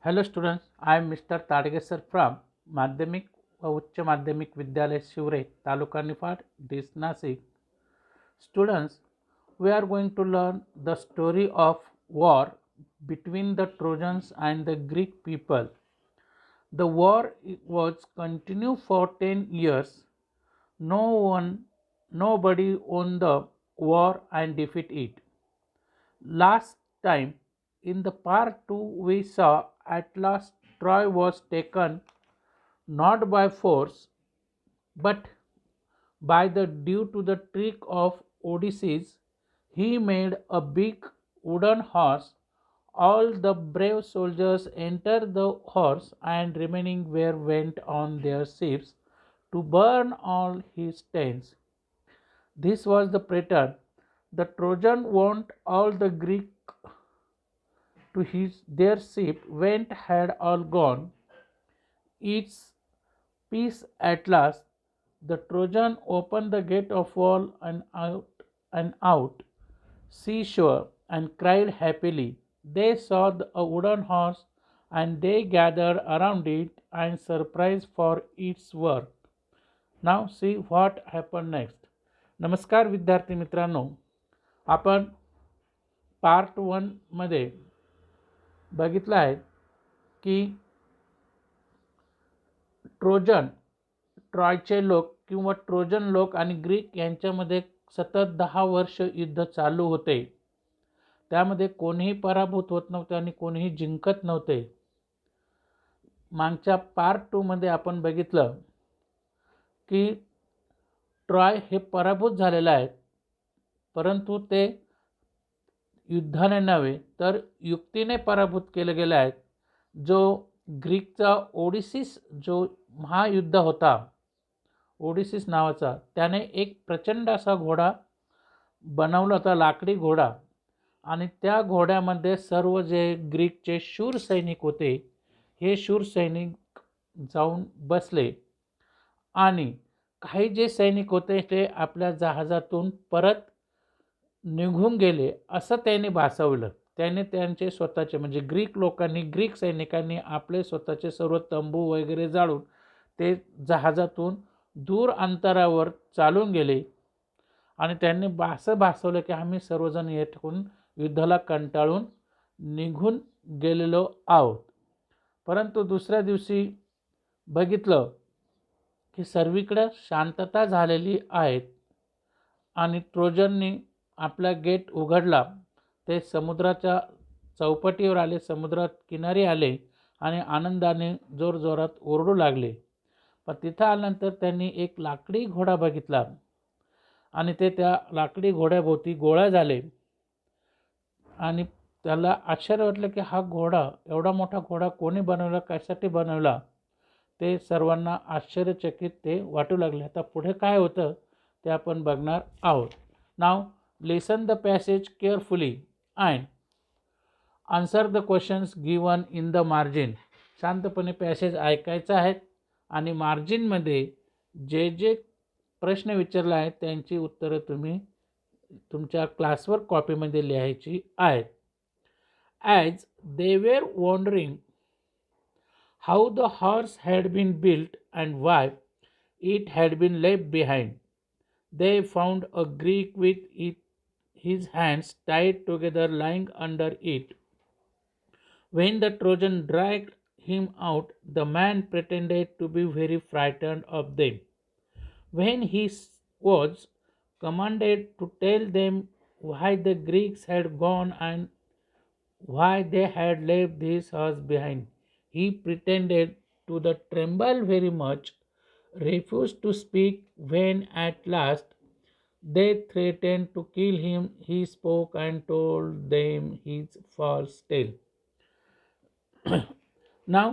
Hello students, I am Mr. Tadgesar from माध्यमिक व उच्च माध्यमिक विद्यालय Shivare taluka Niphad district Nashik. Students, we are going to learn the story of war between the Trojans and the Greek people. The war was continued for 10 years. Nobody won the war and defeat it. Last time in the part 2 we saw at last Troy was taken not by force but by the due to the trick of Odysseus. He made a big wooden horse. All the brave soldiers entered the horse and remaining went on their ships to burn all his tents. This was the pattern. The Trojan want all the Greek to their ship went had all gone. Its peace at last. The Trojan opened the gate of wall and out seashore and cried happily. They saw a wooden horse and they gathered around it and surprised for its work. Now see what happened next. नमस्कार विद्यार्थी मित्रांनो, आपण part 1 मध्ये बघितलं आहे की ट्रॉयचे लोक किंवा ट्रोजन लोक आणि ग्रीक यांच्यामध्ये सतत 10 वर्ष युद्ध चालू होते. त्यामध्ये कोणीही पराभूत होत नव्हते आणि कोणीही जिंकत नव्हते. मागच्या पार्ट 2 मध्ये आपण बघितलं की ट्रॉय हे पराभूत झालेले आहेत, परंतु ते युद्धाने नव्हे तर युक्तीने पराभूत केले गेले आहेत. जो ग्रीकचा ओडिसीस जो महायुद्ध होता, ओडिसीस नावाचा, त्याने एक प्रचंड असा घोडा बनवला होता, लाकडी घोडा. आणि त्या घोड्यामध्ये सर्व जे ग्रीकचे शूर सैनिक होते, हे शूर सैनिक जाऊन बसले आणि काही जे सैनिक होते ते आपल्या जहाजातून परत निघून गेले असं त्याने भासवलं. त्याने त्यांचे स्वतःचे म्हणजे ग्रीक सैनिकांनी आपले स्वतःचे सर्व तंबू वगैरे जाळून ते जहाजातून दूर अंतरावर चालून गेले आणि त्यांनी असं भासवलं की आम्ही सर्वजण येथून युद्धाला कंटाळून निघून गेलेलो आहोत. परंतु दुसऱ्या दिवशी बघितलं की सर्वीकडे शांतता झालेली आहे आणि ट्रोजननी आपला गेट उघडला. ते समुद्राच्या चौपाटीवर आले, समुद्रात किनारी आले आणि आनंदाने जोरजोरात ओरडू लागले. पण तिथं आल्यानंतर त्यांनी एक लाकडी घोडा बघितला आणि ते त्या लाकडी घोड्याभोवती गोळा झाले आणि त्याला आश्चर्य वाटलं की हा घोडा, एवढा मोठा घोडा कोणी बनवला, कशासाठी बनवला, ते सर्वांना आश्चर्यचकित ते वाटू लागले. आता पुढे काय होतं ते आपण बघणार आहोत. नाव listen the passage carefully and answer the questions given in the margin. शांतपणे पॅसेज ऐकायचा आहे आणि मार्जिनमध्ये जे जे प्रश्न विचारले आहेत त्यांची उत्तरं तुम्ही तुमच्या क्लासवर कॉपीमध्ये लिहायची आहेत. As they were wondering how the horse had been built and why it had been left behind, they found a Greek with his hands tied together lying under it. When the Trojan dragged him out, the man pretended to be very frightened of them. When he was commanded to tell them why the Greeks had gone and why they had left his horse behind, he pretended to tremble very much, refused to speak. When at last they threatened to kill him, he spoke and told them his false tale. Now,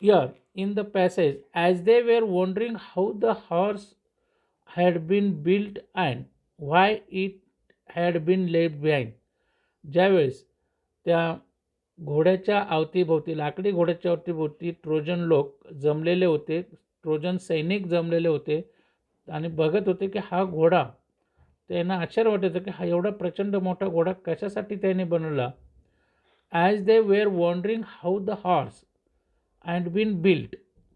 here in the passage, as they were wondering how the horse had been built and why it had been left behind, ज्यावेळेस त्या घोड्याच्या अवतीभोवती, लाकडी घोड्याच्या अवतीभोवती Trojan लोक जमलेले होते, ट्रोजन सैनिक जमलेले होते आणि बघत होते की हा घोडा, त्यांना आश्चर्य वाटत होतं की हा एवढा प्रचंड मोठा घोडा कशासाठी त्याने बनवला. As they were wondering how the horse and been built,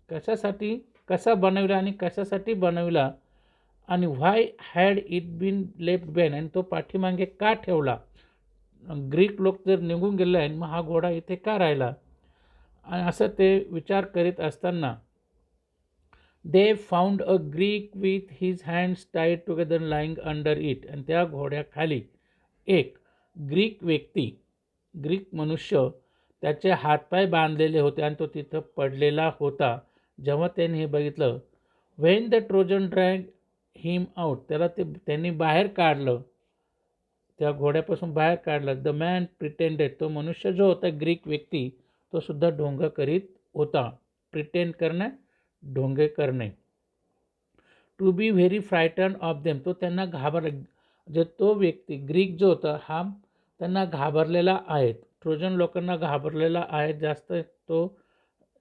कशासाठी, कसा बनविला आणि कशासाठी बनविला, आणि why had it been left behind, आणि तो पाठीमागे का ठेवला. ग्रीक लोक जर निघून गेले आहे मग हा घोडा इथे का राहिला, आणि असं ते विचार करीत असताना they found a Greek with his hands tied together lying under it, आणि त्या घोड्याखाली एक ग्रीक व्यक्ती, ग्रीक मनुष्य, त्याचे हातपाय बांधलेले होते आणि तो तिथं पडलेला होता. जेव्हा त्यांनी हे बघितलं, when the Trojan drag him out, त्याला त्यांनी बाहेर काढलं, त्या घोड्यापासून बाहेर काढलं. द मॅन प्रिटेंडेड, तो मनुष्य जो होता ग्रीक व्यक्ती, तो सुद्धा ढोंग करीत होता. प्रिटेंड करणे, ढोंगे करणे. To be very frighten of them, तो त्यांना जे तो व्यक्ती ग्रीक जो होता हा त्यांना घाबरलेला आहे, ट्रोजन लोकांना घाबरलेला आहे, जास्त तो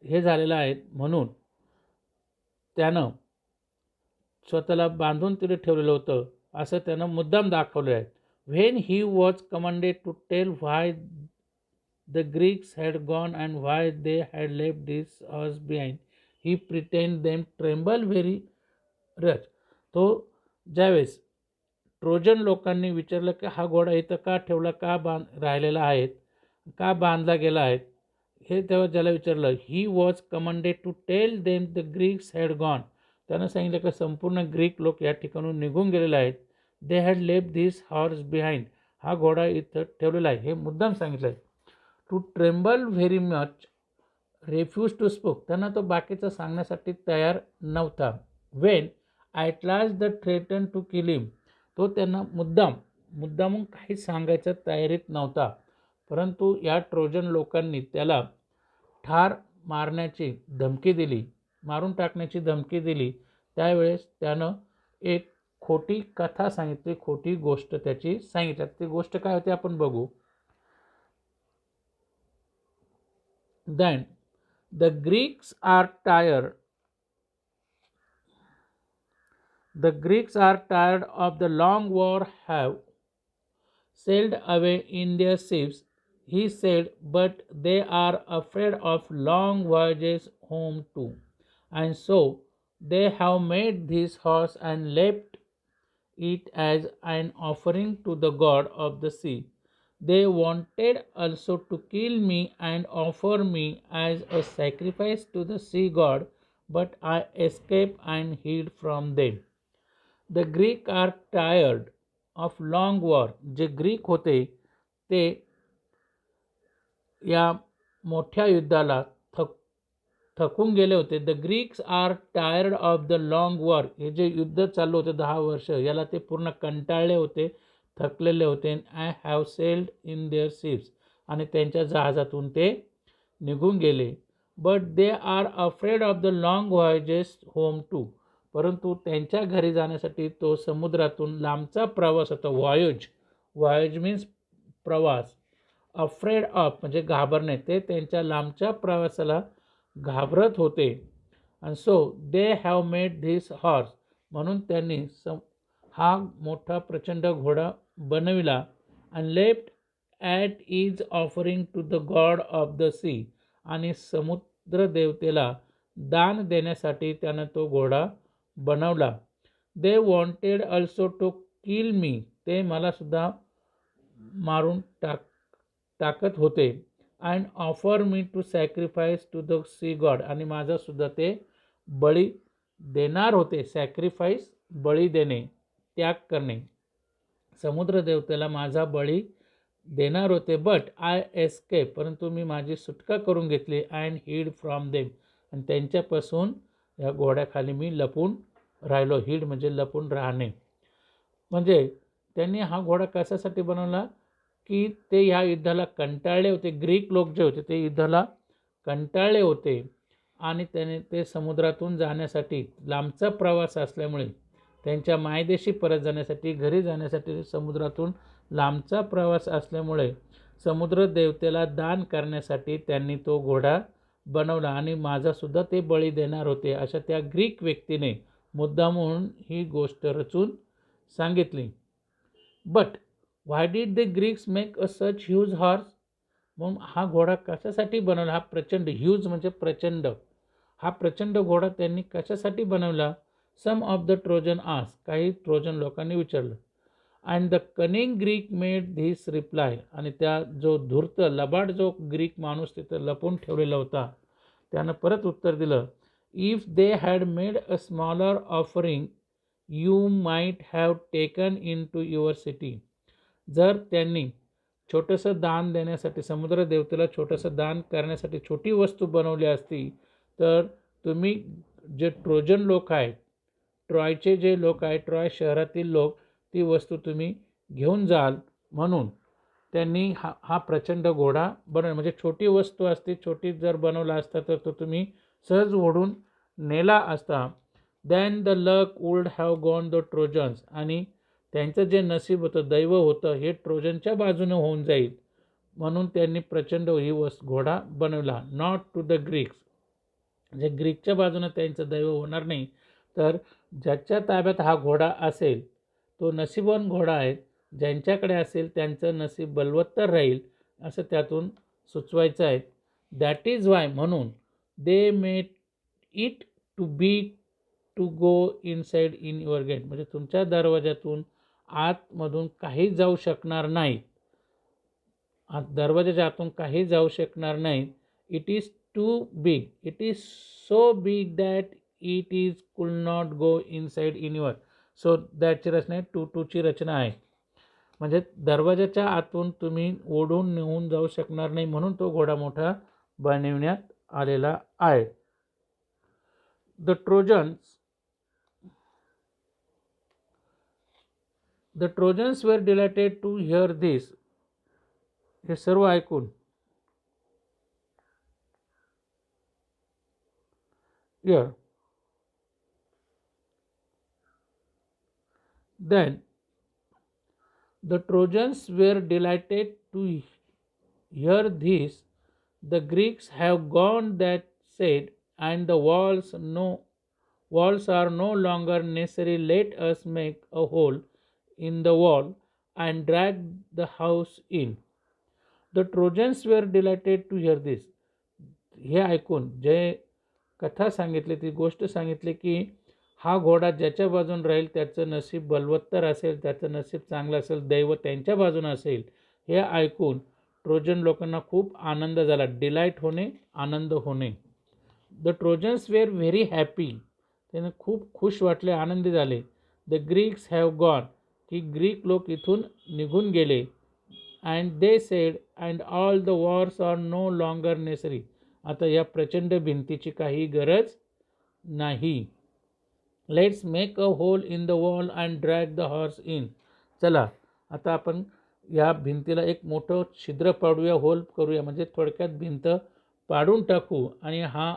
हे झालेला आहे, म्हणून त्यानं स्वतःला बांधून तिथे ठेवलेलं होतं असं त्यानं मुद्दाम दाखवलं आहे. When he was commanded to tell why the Greeks had gone and why they had left this horse behind, he pretend them tremble very much. तो ज्यावेळेस ट्रोजन लोकांनी विचारलं की हा घोडा इथं का ठेवला, का राहिलेला आहे, का बांधला गेला आहे, हे तेव्हा ज्याला विचारलं, he was commanded to tell them the Greeks had gone, त्यानं सांगितलं की संपूर्ण ग्रीक लोक या ठिकाणून निघून गेलेले आहेत. They had left this horse behind, हा घोडा इथं ठेवलेला आहे, हे मुद्दाम सांगितलं आहे. To tremble very much, refuse to spoke, त्यांना तो बाकीचं सांगण्यासाठी तयार नव्हता. When at last they threaten to kill him, तो त्यांना मुद्दामून काहीच सांगायच्या तयारीत नव्हता, परंतु या ट्रोजन लोकांनी त्याला ठार मारण्याची धमकी दिली, मारून टाकण्याची धमकी दिली. त्यावेळेस त्यानं एक खोटी कथा सांगितली, खोटी गोष्ट त्याची सांगितली. ती गोष्ट काय होती आपण बघू. Then the Greeks are tired, the Greeks are tired of the long war, have sailed away in their ships, he said, but they are afraid of long voyages home too, and so they have made this horse and left it as an offering to the god of the sea. They wanted also to kill me and offer me as a sacrifice to the sea god, but I escaped and hid from them. The Greek are tired of long war, जे ग्रीक होते ते या मोठ्या युद्धाला थकून गेले होते. The Greeks are tired of the long war, हे जे युद्ध चालू होते 10 वर्ष, याला ते पूर्ण कंटाळले होते, थकलेले होते. I have sailed in their ships, आणि त्यांच्या जहाजातून ते निघून गेले. But they are afraid of the long voyages home too, परंतु त्यांच्या घरी जाण्यासाठी तो समुद्रातून लांबचा प्रवास होता. व्हॉयज मीन्स प्रवास, अफ्रेड ऑफ म्हणजे घाबरणे, ते त्यांच्या लांबच्या प्रवासाला घाबरत होते. And so they have made this horse, म्हणून त्यांनी हा मोठा प्रचंड घोडा बनविला. And left at is offering to the God of the sea, आणि समुद्र देवतेला दान देण्यासाठी त्यानं तो घोडा बनवला. They wanted also to kill me, ते मला सुद्धा मारून टाकत होते. And offer me to sacrifice to the sea god, आणि माझा सुद्धा ते बळी देणार होते. सॅक्रिफाईस, बळी देणे, त्याग करणे, समुद्र देवतेला माझा बळी देणार होते. बट आय एस्केप, परंतु मी माझी सुटका करून घेतली. अँड हिड फ्रॉम देम, आणि त्यांच्यापासून या घोड्याखाली मी लपून राहिलो. हिड म्हणजे लपून राहणे. म्हणजे त्यांनी हा घोडा कशासाठी बनवला की ते ह्या युद्धाला कंटाळले होते. ग्रीक लोक जे होते ते युद्धाला कंटाळले होते, आणि त्याने ते समुद्रातून जाण्यासाठी, लांबचा प्रवास असल्यामुळे त्यांच्या मायदेशी परत जाण्यासाठी, घरी जाण्यासाठी समुद्रातून लांबचा प्रवास असल्यामुळे समुद्र देवतेला दान करण्यासाठी त्यांनी तो घोडा बनवला, आणि माझासुद्धा ते बळी देणार होते, अशा त्या ग्रीक व्यक्तीने मुद्दामहून ही गोष्ट रचून सांगितली. But why did the Greeks make a such huge horse, मग हा घोडा कशासाठी बनवला? हा प्रचंड, ह्यूज म्हणजे प्रचंड, हा प्रचंड घोडा त्यांनी कशासाठी बनवला? सम ऑफ द ट्रोजन आस्क, काही ट्रोजन लोकांनी विचारलं. अँड द कनिंग ग्रीक मेड धिस रिप्लाय, आणि त्या जो धूर्त लबाड जो ग्रीक माणूस तिथं लपून ठेवलेला होता त्यानं परत उत्तर दिलं, if they had made a smaller offering you might have taken in to your city. जर त्यांनी छोटंसं दान देण्यासाठी, समुद्र देवतेला छोटंसं दान करण्यासाठी छोटी वस्तू बनवली असती, तर तुम्ही जे ट्रोजन लोक आहेत, ट्रॉयचे जे लोक आहेत, ट्रॉय शहरातील लोक, ती वस्तू तुम्ही घेऊन जाल. म्हणून त्यांनी हा प्रचंड घोडा बनवला. म्हणजे छोटी वस्तू असते, छोटी जर बनवला असता तर तो तुम्ही सहज ओढून नेला असता. Than the luck would have gone the trojans, आणि त्यांचं जे नशीब होतं, दैव होतं, हे ट्रोजनच्या बाजूने होऊन जाईल. म्हणून त्यांनी प्रचंड ही घोडा बनवला. नॉट टू द ग्रीक्स, म्हणजे ग्रीकच्या बाजूने त्यांचं दैव होणार नाही, तर ज्याच्या ताब्यात हा घोडा असेल तो नशीबवान घोडा आहे, ज्यांच्याकडे असेल त्यांचं नशीब बलवत्तर राहील, असं त्यातून सुचवायचं आहे. दॅट इज वाय, म्हणून they made it to be to go inside in your gate, म्हणजे तुमच्या दरवाजातून आतमधून काही जाऊ शकणार नाहीत, दरवाजाच्या आतून काही जाऊ शकणार नाहीत. It is too big, it is so big that it is could not go inside in your. So दॅटची रचना आहे, टूची रचना आहे. म्हणजे दरवाजाच्या आतून तुम्ही ओढून नेऊन जाऊ शकणार नाही, म्हणून तो घोडा मोठा बनविण्यात आलेला आहे. The Trojans were delighted to hear this. हे सर्व ऐकून then the Trojans were delighted to hear this. The Greeks have gone that said, and the walls are no longer necessary. Let us make a hole in the wall and drag the house in. The Trojans were delighted to hear this. हे ऐकून, जे कथा सांगितली, ती गोष्ट सांगितली की हा घोडा ज्याच्या बाजून राहील त्याचं नशीब बलवत्तर असेल, त्याचं नशीब चांगलं असेल, दैव त्यांच्या बाजूनं असेल. हे ऐकून ट्रोजन लोकांना खूप आनंद झाला. डिलाईट होणे, आनंद होणे. The Trojans were very happy, त्यांना खूप खुश वाटले, आनंदी झाले. द ग्रीक्स हॅव गॉन, की ग्रीक लोक इथून निघून गेले. And they said, and all the wars are no longer necessary, आता या प्रचंड भिंतीची काही गरज नाही. Let's make a hole in the wall and drag the horse in. चला आता आपण या भिंतीला एक मोठं छिद्र पाडूया, होल करूया, म्हणजे थोडक्यात भिंत पाडून टाकू, आणि हा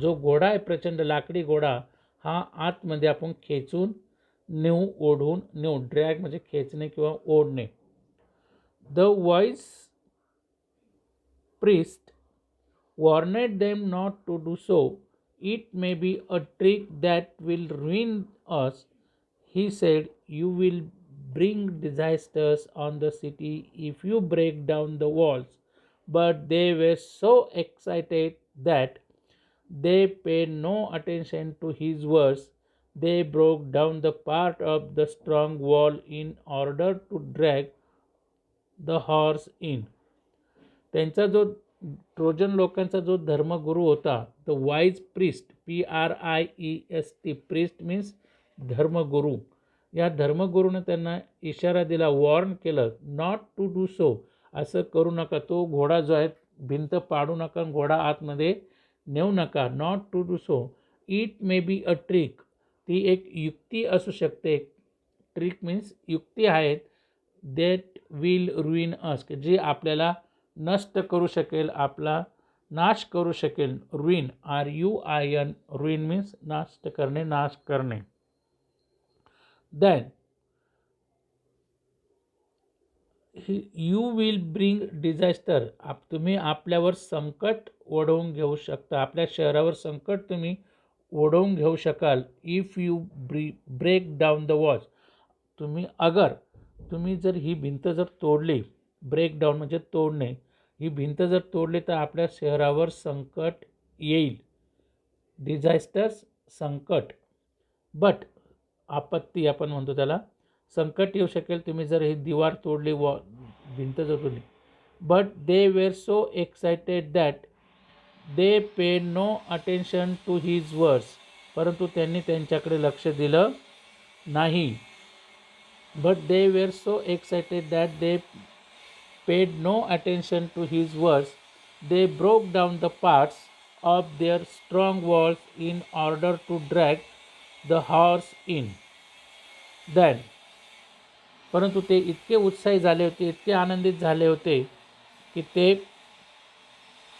जो घोडा आहे, प्रचंड लाकडी घोडा, हा आतमध्ये आपण खेचून नेऊ, ओढून नेऊ. ड्रॅग म्हणजे खेचणे किंवा ओढणे. The wise priest warned them not to do so. It may be a trick that will ruin us. He said, you will bring disasters on the city if you break down the walls. But they were so excited that they paid no attention to his words. They broke down the part of the strong wall in order to drag the horse in. त्यांचा जो Trojan लोकांचा जो धर्मगुरू होता, the wise priest, PRIEST, priest means धर्मगुरू. या धर्मगुरूने त्यांना इशारा दिला, वॉर्न केलं, नॉट टू डू सो, असं करू नका. तो घोडा जो आहे, भिंत पाडू नका, घोडा आतमध्ये नेऊ नका. Not to do so. It may be a trick, ती एक युक्ती असू शकते. ट्रिक मीन्स युक्ती आहेत. दॅट विल रुइन अस, जी आपल्याला नष्ट करू शकेल, आपला नाश करू शकेल. रुइन, RUIN, रुइन मीन्स नष्ट करणे, नाश करणे. Then you will bring disaster, तुम्ही आपल्यावर संकट ओढवून घेऊ शकता, आपल्या शहरावर संकट तुम्ही ओढवून घेऊ शकाल. If you break down the walls, तुम्ही जर ही भिंत जर तोडली, ब्रेक डाऊन म्हणजे तोडणे, ही भिंत जर तोडली तर आपल्या शहरावर संकट येईल. डिझास्टर्स संकट, बट आपत्ती आपण म्हणतो त्याला, संकट येऊ शकेल तुम्ही जर ही दीवार तोडली, भिंत जर तोडली. But they were so excited that they paid no attention to his words. परंतु त्यांनी त्यांच्याकडे लक्ष दिलं नाही. But they were so excited that they paid no attention to his words. They broke down the parts of their strong walls in order to drag the horse in. Then, परंतु ते इतके उत्साही झाले होते, इतके आनंदित झाले होते की ते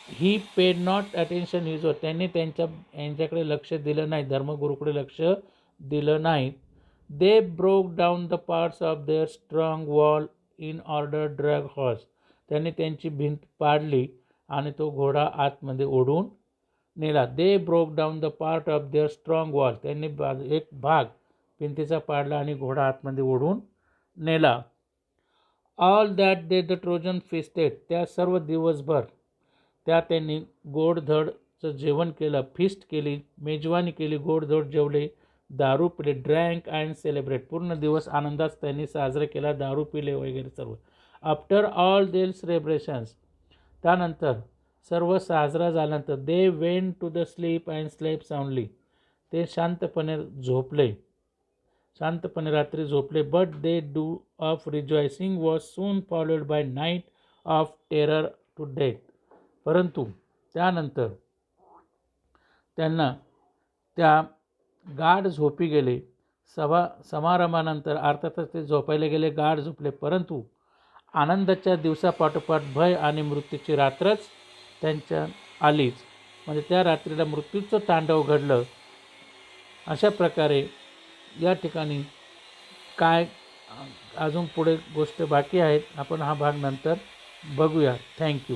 ही paid not attention his word, त्यांनी यांच्याकडे लक्ष दिलं नाही, धर्मगुरूकडे लक्ष दिलं नाही. They broke down the parts of their strong wall in order drag horse. त्यांनी त्यांची भिंत पाडली आणि तो घोडा आतमध्ये ओढून नेला. दे broke down the part of their strong wall. त्यांनी एक भाग भिंतीचा पाडला आणि घोडा आतमध्ये ओढून नेला. All that day the Trojan fisted. त्या सर्व दिवसभर त्यांनी गोडधडचं जेवण केलं, फिस्ट केली, मेजवानी केली, गोडधोड जेवले, दारू पिले, ड्रँक अँड सेलिब्रेट. पूर्ण दिवस आनंदात त्यांनी साजरा केला, दारू पिले वगैरे सर्व. आफ्टर ऑल देअर सेलिब्रेशन्स, त्यानंतर सर्व साजरा झाल्यानंतर, they went to the sleep and slept soundly. ते शांतपणे रात्री झोपले. But they do of rejoicing was soon followed by night of terror to death. परंतु त्यानंतर त्यांना त्या गाढ झोपी गेले. समारंभानंतर अर्थातच ते झोपायला गेले, गाढ झोपले. परंतु आनंदाच्या दिवसापाठोपाठ भय आणि मृत्यूची रात्रच त्यांच्या आलीच. म्हणजे त्या रात्रीला मृत्यूचं तांडव घडलं. अशा प्रकारे या ठिकाणी काय अजून पुढे गोष्ट बाकी आहेत, आपण हा भाग नंतर बघूया. थँक्यू.